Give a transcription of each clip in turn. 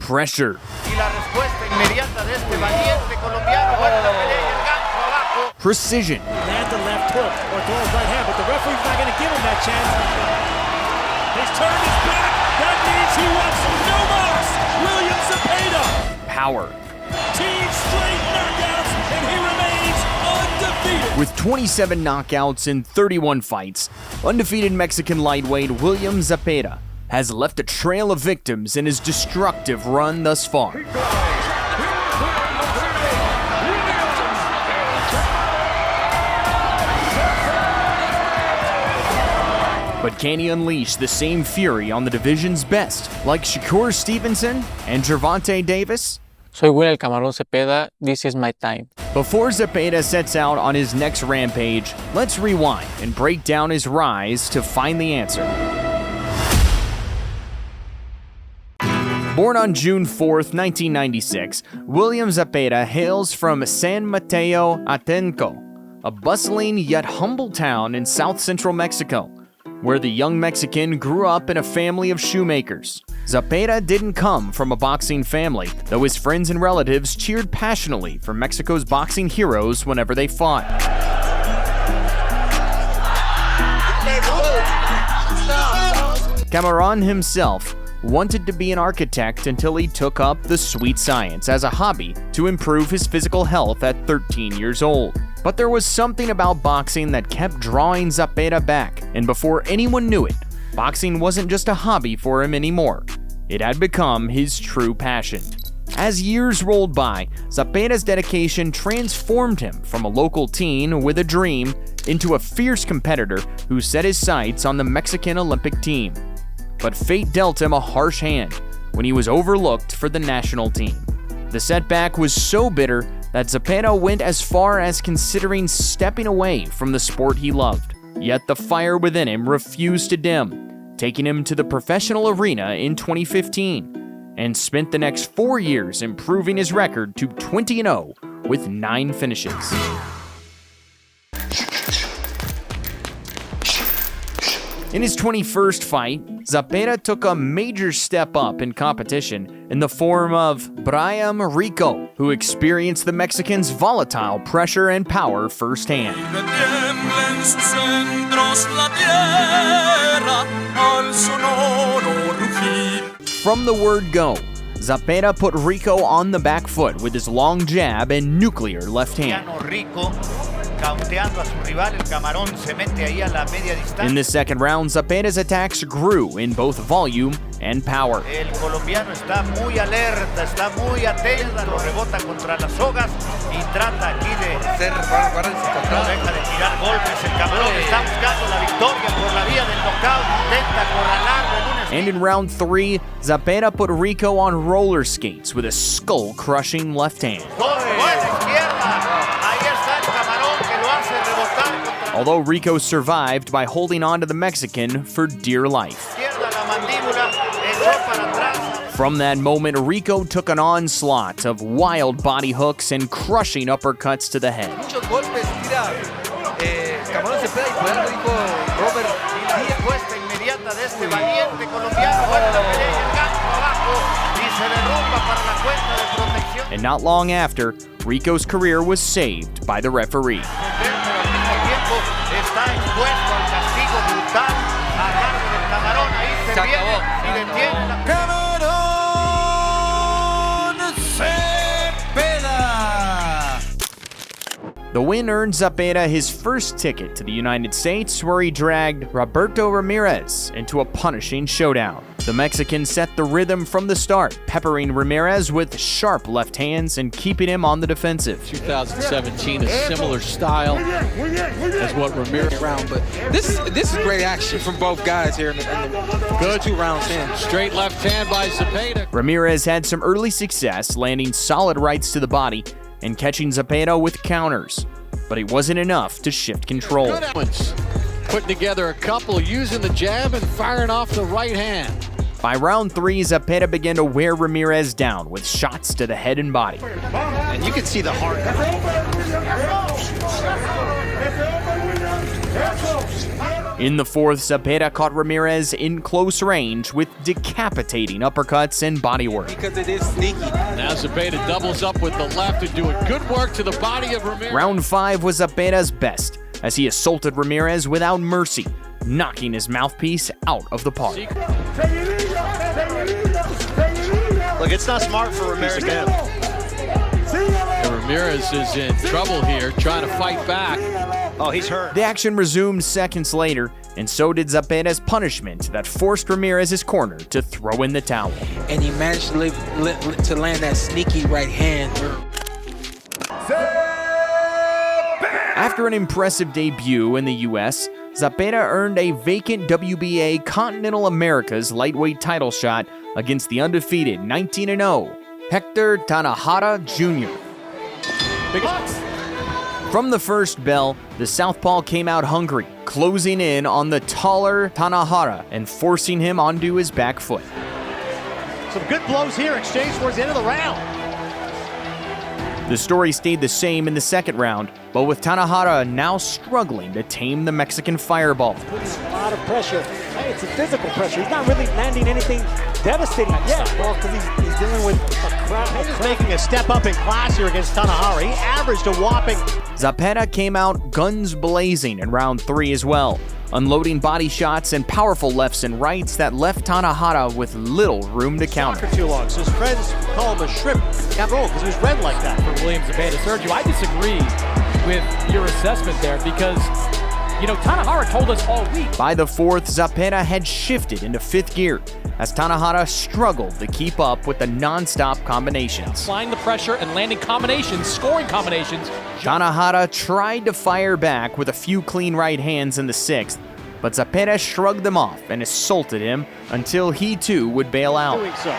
pressure. Precision. Land the left hook or throw his right hand, but the referee's not going to give him that chance. He's turned his back. That means he wants no marks. William Zepeda. Power. 10 straight knockouts, and he remains undefeated. With 27 knockouts in 31 fights, undefeated Mexican lightweight William Zepeda has left a trail of victims in his destructive run thus far. But can he unleash the same fury on the division's best, like Shakur Stevenson and Gervonta Davis? Soy William Camaron Zepeda, this is my time. Before Zepeda sets out on his next rampage, let's rewind and break down his rise to find the answer. Born on June 4th, 1996, William Zepeda hails from San Mateo Atenco, a bustling yet humble town in south-central Mexico, where the young Mexican grew up in a family of shoemakers. Zepeda didn't come from a boxing family, though his friends and relatives cheered passionately for Mexico's boxing heroes whenever they fought. Camaron himself wanted to be an architect until he took up the sweet science as a hobby to improve his physical health at 13 years old. But there was something about boxing that kept drawing Zepeda back, and before anyone knew it, boxing wasn't just a hobby for him anymore. It had become his true passion. As years rolled by, Zepeda's dedication transformed him from a local teen with a dream into a fierce competitor who set his sights on the Mexican Olympic team. But fate dealt him a harsh hand when he was overlooked for the national team. The setback was so bitter that Zepeda went as far as considering stepping away from the sport he loved. Yet the fire within him refused to dim, taking him to the professional arena in 2015, and spent the next 4 years improving his record to 20-0 with 9 finishes. In his 21st fight, Zepeda took a major step up in competition in the form of Brian Rico, who experienced the Mexican's volatile pressure and power firsthand. From the word go, Zepeda put Rico on the back foot with his long jab and nuclear left hand. In the second round, Zepeda's attacks grew in both volume and power. And in round 3, Zepeda put Rico on roller skates with a skull-crushing left hand. Although Rico survived by holding on to the Mexican for dear life. From that moment, Rico took an onslaught of wild body hooks and crushing uppercuts to the head. And not long after, Rico's career was saved by the referee. The win earned Zepeda his first ticket to the United States, where he dragged Roberto Ramirez into a punishing showdown. The Mexican set the rhythm from the start, peppering Ramirez with sharp left hands and keeping him on the defensive. 2017, a similar style as what Ramirez round, but this is great action from both guys here in the good 2 rounds in. Straight left hand by Zepeda. Ramirez had some early success, landing solid rights to the body and catching Zepeda with counters, but it wasn't enough to shift control. Putting together a couple, using the jab and firing off the right hand. By round 3, Zepeda began to wear Ramirez down with shots to the head and body. And you can see the heart. In the fourth, Zepeda caught Ramirez in close range with decapitating uppercuts and bodywork. Because it is sneaky. Now Zepeda doubles up with the left and doing good work to the body of Ramirez. Round 5 was Zepeda's best, as he assaulted Ramirez without mercy, knocking his mouthpiece out of the park. Look, it's not smart for Ramirez again. Ramirez is in trouble here, trying to fight back. Oh, he's hurt. The action resumed seconds later, and so did Zepeda's punishment that forced Ramirez's corner to throw in the towel. And he managed to land that sneaky right hand. After an impressive debut in the U.S., Zepeda earned a vacant WBA Continental Americas lightweight title shot against the undefeated 19-0 Hector Tanajara Jr. From the first bell, the southpaw came out hungry, closing in on the taller Tanajara and forcing him onto his back foot. Some good blows here, exchanged towards the end of the round. The story stayed the same in the second round, but with Tanajara now struggling to tame the Mexican fireball. Puts a lot of pressure. Hey, it's a physical pressure. He's not really landing anything devastating yet. Well, because he's dealing with a crowd. He's making a step up in class here against Tanajara. He averaged a whopping. Zepeda came out guns blazing in round 3 as well, unloading body shots and powerful lefts and rights that left Tanajara with little room to counter. For too long. So his friends call him a shrimp cabrón because he was red like that. For William Zepeda. Sergio, I disagree with your assessment there because, you know, Tanajara told us all week. By the fourth, Zepeda had shifted into 5th gear as Tanajara struggled to keep up with the non-stop combinations. Applying the pressure and landing combinations, scoring combinations. Tanajara tried to fire back with a few clean right hands in the 6th, but Zepeda shrugged them off and assaulted him until he too would bail out. Doing so. In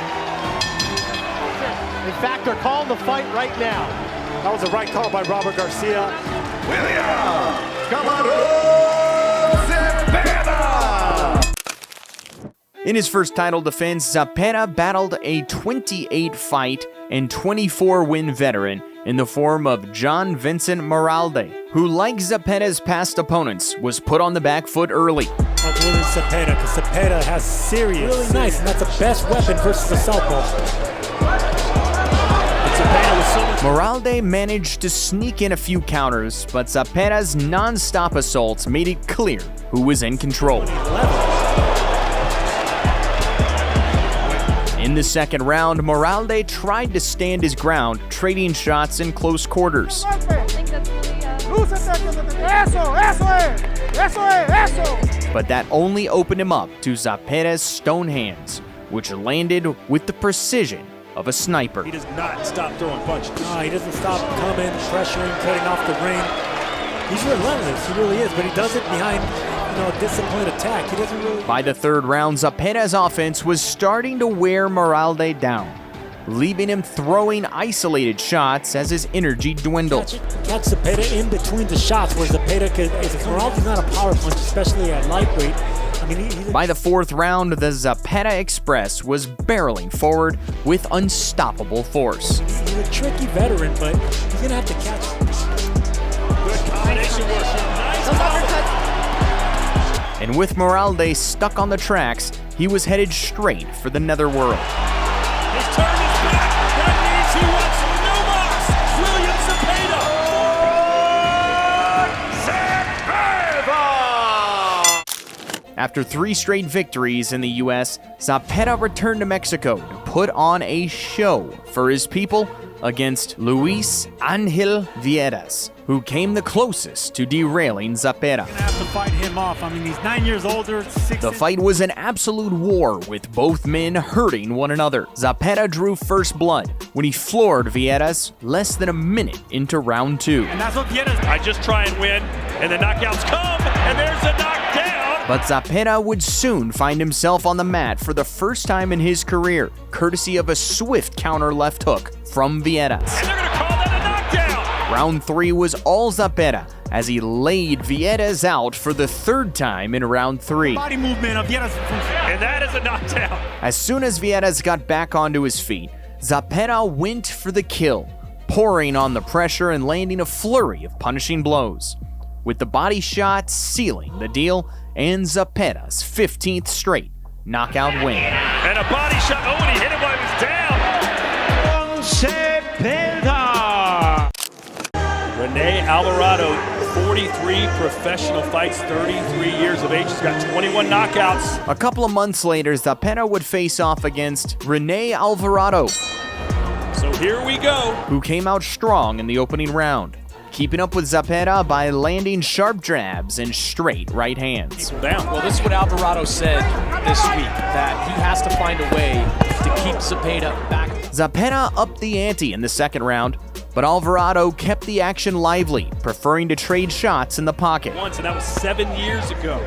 fact, they're calling the fight right now. That was a right call by Robert Garcia. William Camaron Zepeda! In his first title defense, Zepeda battled a 28-fight and 24-win veteran in the form of John Vincent Moralde, who, like Zepeda's past opponents, was put on the back foot early. Like William Zepeda, because Zepeda has serious. Really nice, and that's the best weapon versus the southpaw. Moralde managed to sneak in a few counters, but Zepeda's non-stop assaults made it clear who was in control. In the second round, Moralde tried to stand his ground, trading shots in close quarters. But that only opened him up to Zepeda's stone hands, which landed with the precision of a sniper. He does not stop throwing punches. No, he doesn't stop coming, pressuring, cutting off the ring. He's relentless, he really is, but he does it behind, a disciplined attack. He doesn't really... By the third round, Zepeda's offense was starting to wear Moralde down, leaving him throwing isolated shots as his energy dwindled. Catch Zepeda in between the shots where Zepeda could... Moralde's not a power punch, especially at lightweight. By the fourth round, the Zepeda Express was barreling forward with unstoppable force. He's a tricky veteran, but he's going to have to catch. Good combination work. Nice. And with Moralde stuck on the tracks, he was headed straight for the netherworld. His turn is back. That means he wants no loss. William Zepeda. After 3 straight victories in the U.S., Zepeda returned to Mexico to put on a show for his people against Luis Angel Vieras, who came the closest to derailing Zepeda. Gonna have to fight him off. He's 9 years older. The fight was an absolute war, with both men hurting one another. Zepeda drew first blood when he floored Vieras less than a minute into round 2. And that's what Vieras... I just try and win, and the knockouts come, and there's the knockdown! But Zepeda would soon find himself on the mat for the first time in his career, courtesy of a swift counter left hook from Vieras. And they're going to call that a knockdown! Round 3 was all Zepeda as he laid Vieras out for the 3rd time in round 3. Body movement of Vieras. And that is a knockdown. As soon as Vieras got back onto his feet, Zepeda went for the kill, pouring on the pressure and landing a flurry of punishing blows, with the body shot sealing the deal and Zepeda's 15th straight knockout win. And a body shot. Oh, and he hit him while he was down. Zepeda. Rene Alvarado, 43 professional fights, 33 years of age. He's got 21 knockouts. A couple of months later, Zepeda would face off against Rene Alvarado, So here we go. who came out strong in the opening round, keeping up with Zepeda by landing sharp jabs and straight right hands. Down. Well, this is what Alvarado said this week, that he has to find a way to keep Zepeda back. Zepeda upped the ante in the second round, but Alvarado kept the action lively, preferring to trade shots in the pocket. Once, and that was 7 years ago.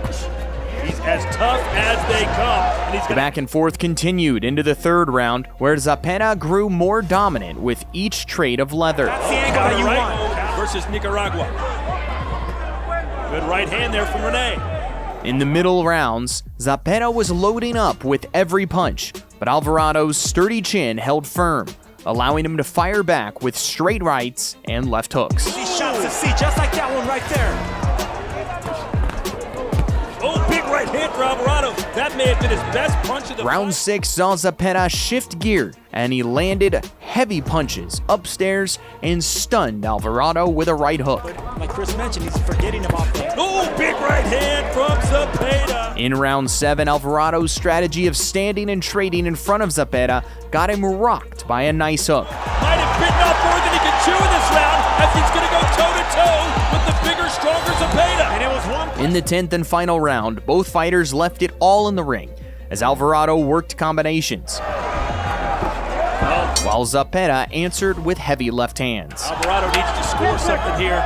He's as tough as they come. And he's The back and forth continued into the third round, where Zepeda grew more dominant with each trade of leather. That's the angle that you want. Versus Nicaragua. Good right hand there from Rene. In the middle rounds, Zepeda was loading up with every punch, but Alvarado's sturdy chin held firm, allowing him to fire back with straight rights and left hooks. These shots to see, just like that one right there. Oh, big right hand for Alvarado. That may have been his best punch of the Round 6 saw Zepeda shift gear, and he landed heavy punches upstairs and stunned Alvarado with a right hook. Like Chris mentioned, he's forgetting about that. Oh, big right hand from Zepeda. In round 7, Alvarado's strategy of standing and trading in front of Zepeda got him rocked by a nice hook. Might have bitten off more than he could chew in this round, as he's going to go toe-to-toe with the bigger, stronger Zepeda. And it was one. In the 10th and final round, both fighters left it all in the ring as Alvarado worked combinations, while Zepeda answered with heavy left hands. Alvarado needs to score something here.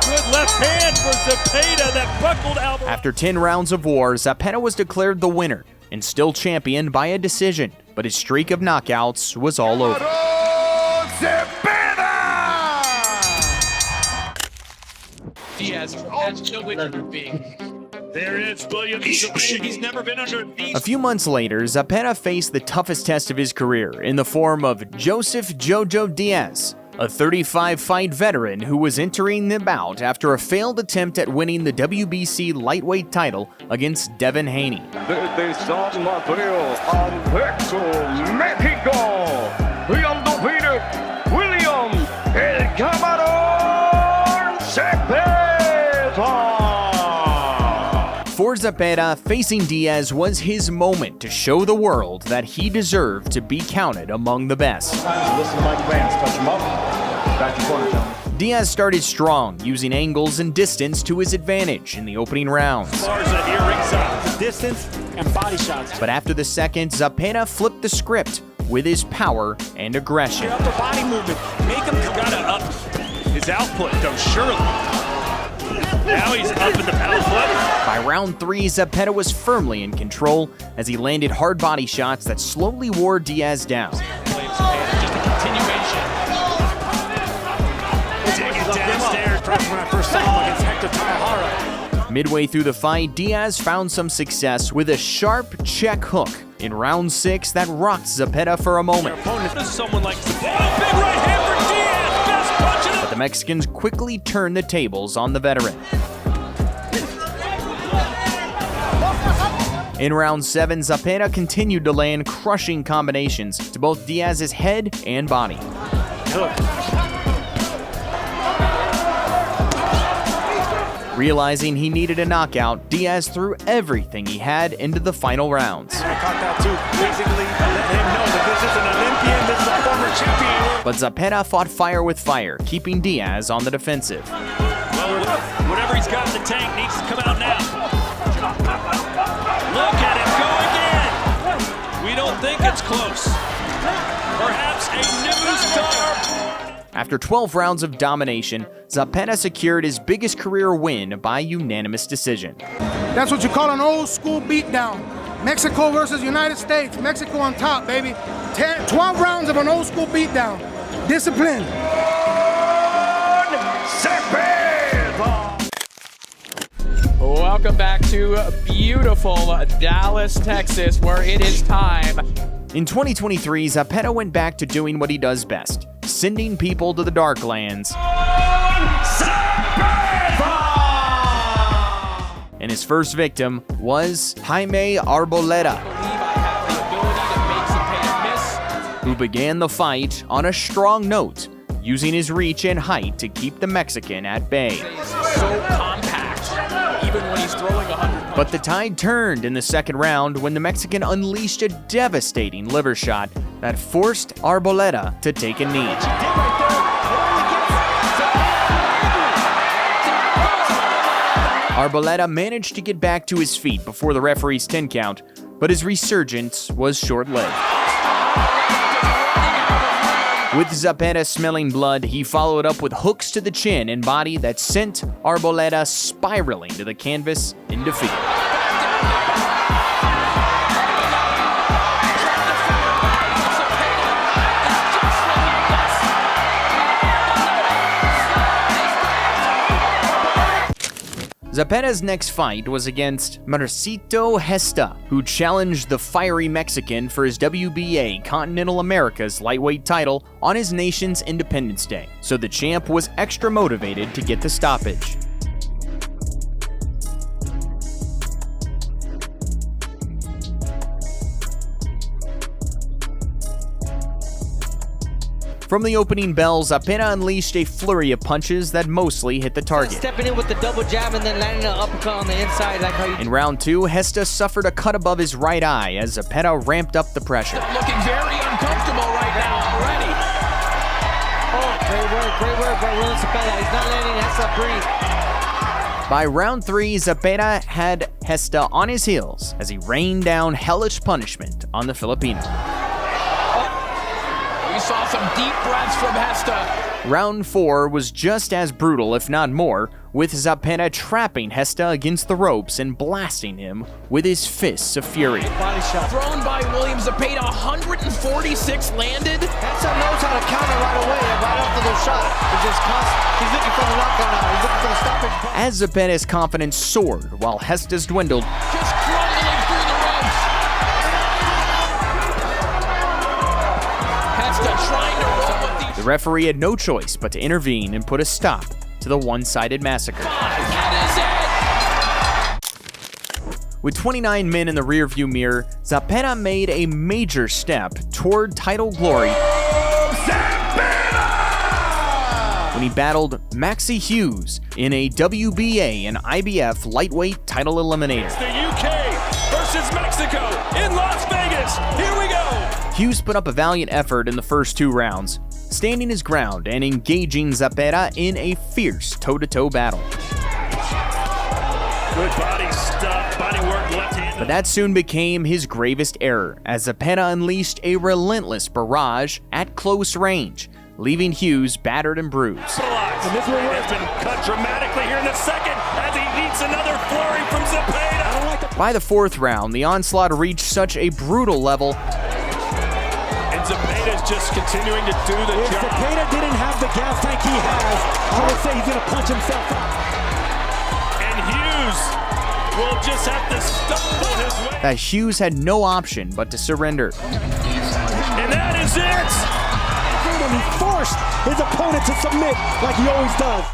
Good left hand for Zepeda that buckled Alvarado. After 10 rounds of war, Zepeda was declared the winner and still championed by a decision, but his streak of knockouts was all over. Diaz absolutely being. There is William Zepeda. He's never been under these. A few months later, Zepeda faced the toughest test of his career in the form of Joseph Jojo Diaz, a 35-fight veteran who was entering the bout after a failed attempt at winning the WBC lightweight title against Devin Haney. Desde San Mateo, Mexico, the undefeated William Camaron Zepeda. For Zepeda, facing Diaz was his moment to show the world that he deserved to be counted among the best. Listen to my commands, touch him up, back to corner, gentlemen. Diaz started strong, using angles and distance to his advantage in the opening rounds. Garza here ringside. Distance and body shots. But after the second, Zepeda flipped the script with his power and aggression. Upper body movement. Make him come. Gotta up his output, though, surely. Now he's up in the output. By round 3, Zepeda was firmly in control as he landed hard body shots that slowly wore Diaz down. Just a continuation. Digging downstairs. When I first saw him against Hector Tanahara. Midway through the fight, Diaz found some success with a sharp check hook in round 6 that rocked Zepeda for a moment. This is someone like Zepeda. Big right hand for Diaz. Best punch of But the Mexicans quickly turned the tables on the veteran. In round 7, Zepeda continued to land crushing combinations to both Diaz's head and body. Realizing he needed a knockout, Diaz threw everything he had into the final rounds. I caught that too. Basically, let him know that this is an Olympian, this is a former champion. But Zepeda fought fire with fire, keeping Diaz on the defensive. Well, whatever he's got in the tank needs to come out now. Look at him go again. We don't think it's close. Perhaps a new star. After 12 rounds of domination, Zepeda secured his biggest career win by unanimous decision. That's what you call an old school beatdown. Mexico versus United States. Mexico on top, baby. 12 rounds of an old school beatdown. Discipline. Welcome back to beautiful Dallas, Texas, where it is time. In 2023, Zepeda went back to doing what he does best, sending people to the dark lands and his first victim was Jaime Arboleda, who began the fight on a strong note, using his reach and height to keep the Mexican at bay. So compact, even when he's throwing 100 punches. But the tide turned in the second round when the Mexican unleashed a devastating liver shot that forced Arboleda to take a knee. Arboleda managed to get back to his feet before the referee's 10 count, but his resurgence was short-lived. With Zepeda smelling blood, he followed up with hooks to the chin and body that sent Arboleda spiraling to the canvas in defeat. Zepeda's next fight was against Marcito Gesta, who challenged the fiery Mexican for his WBA Continental Americas lightweight title on his nation's Independence Day, so the champ was extra motivated to get the stoppage. From the opening bell, Zepeda unleashed a flurry of punches that mostly hit the target. Stepping in with the double jab and then landing an uppercut on the inside. Like how you... In round 2, Gesta suffered a cut above his right eye as Zepeda ramped up the pressure. Looking very uncomfortable right now already. Oh, great work by William Zepeda. He's not letting Gesta breathe. By round 3, Zepeda had Gesta on his heels as he rained down hellish punishment on the Filipino. We saw some deep breaths from Gesta. Round 4 was just as brutal, if not more, with Zepeda trapping Gesta against the ropes and blasting him with his fists of fury. Body shot. Thrown by William Zepeda, 146 landed. Gesta knows how to counter right away, right after the shot. He's looking for the knockout now. He's looking for the stoppage. As Zepeda's confidence soared while Gesta's dwindled, Just crumbling through the ropes. Gesta trying to roll with these. the referee had no choice but to intervene and put a stop to the one-sided massacre. That is it. With 29 men in the rearview mirror, Zepeda made a major step toward title glory when he battled Maxie Hughes in a WBA and IBF lightweight title eliminator. It's the UK versus Mexico in Las Vegas. Here we go. Hughes put up a valiant effort in the first 2 rounds, standing his ground and engaging Zepeda in a fierce toe-to-toe battle. Good body stuff, body work, left-handed. But that soon became his gravest error, as Zepeda unleashed a relentless barrage at close range, leaving Hughes battered and bruised. And this one has been cut dramatically here in the second as he eats another flurry from Zepeda. By the 4th round, the onslaught reached such a brutal level, And Zepeda's just continuing to do the If job. Zepeda didn't have the gas tank he has, I would say he's going to punch himself out. And Hughes will just have to stumble his way. that Hughes had no option but to surrender. And that is it. And he forced his opponent to submit like he always does.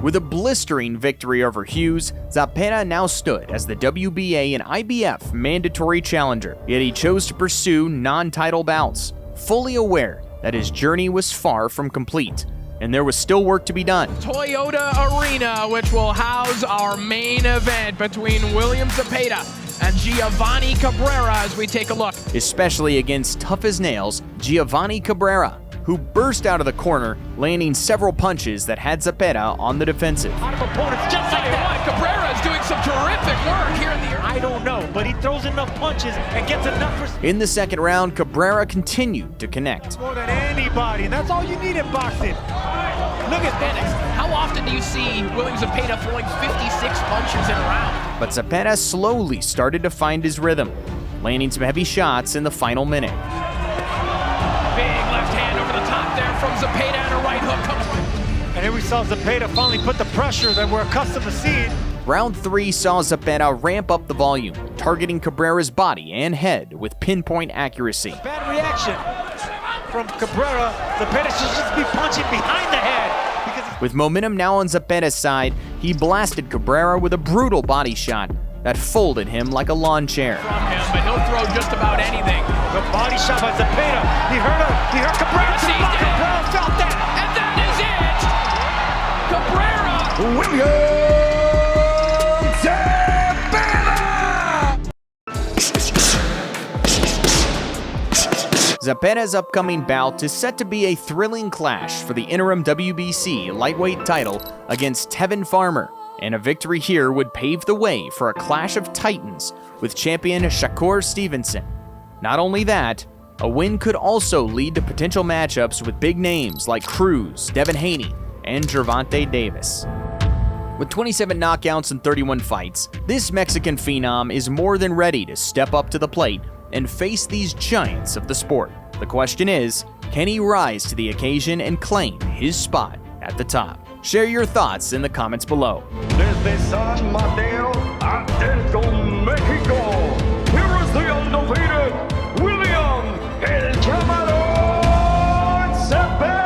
With a blistering victory over Hughes, Zepeda now stood as the WBA and IBF mandatory challenger, yet he chose to pursue non-title bouts, fully aware that his journey was far from complete, and there was still work to be done. Toyota Arena, which will house our main event between William Zepeda and Gervonta Cabrera as we take a look. Especially against tough as nails Gervonta Cabrera, who burst out of the corner, landing several punches that had Zepeda on the defensive. Out of opponents just like that. Cabrera is doing some terrific work here in the I don't know, but he throws enough punches and gets enough respect. In the second round, Cabrera continued to connect. More than anybody, and that's all you need in boxing. Look at that. How often do you see William Zepeda throwing 56 punches in a round? But Zepeda slowly started to find his rhythm, landing some heavy shots in the final minute. Big left hand over the top there from Zepeda, and a right hook comes. And here we saw Zepeda finally put the pressure that we're accustomed to seeing. Round 3 saw Zepeda ramp up the volume, targeting Cabrera's body and head with pinpoint accuracy. Bad reaction from Cabrera. Zepeda should just be punching behind the head because With momentum now on Zepeda's side, he blasted Cabrera with a brutal body shot that folded him like a lawn chair. From him, but he'll throw just about anything. The body shot by Zepeda. He hurt her. He hurt Cabrera. Yes, he did. Cabrera felt that. And that is it! Cabrera! William Zepeda! Zepeda's upcoming bout is set to be a thrilling clash for the interim WBC lightweight title against Tevin Farmer, and a victory here would pave the way for a clash of titans with champion Shakur Stevenson. Not only that, a win could also lead to potential matchups with big names like Cruz, Devin Haney, and Gervonta Davis. With 27 knockouts and 31 fights, this Mexican phenom is more than ready to step up to the plate and face these giants of the sport. The question is, can he rise to the occasion and claim his spot at the top? Share your thoughts in the comments below. Desde San Mateo, Atento, Mexico, here is the undefeated William El Camaron Zepeda.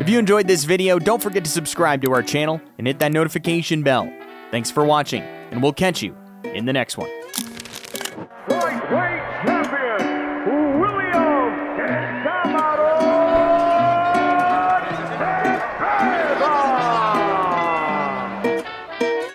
If you enjoyed this video, don't forget to subscribe to our channel and hit that notification bell. Thanks for watching, and we'll catch you in the next one.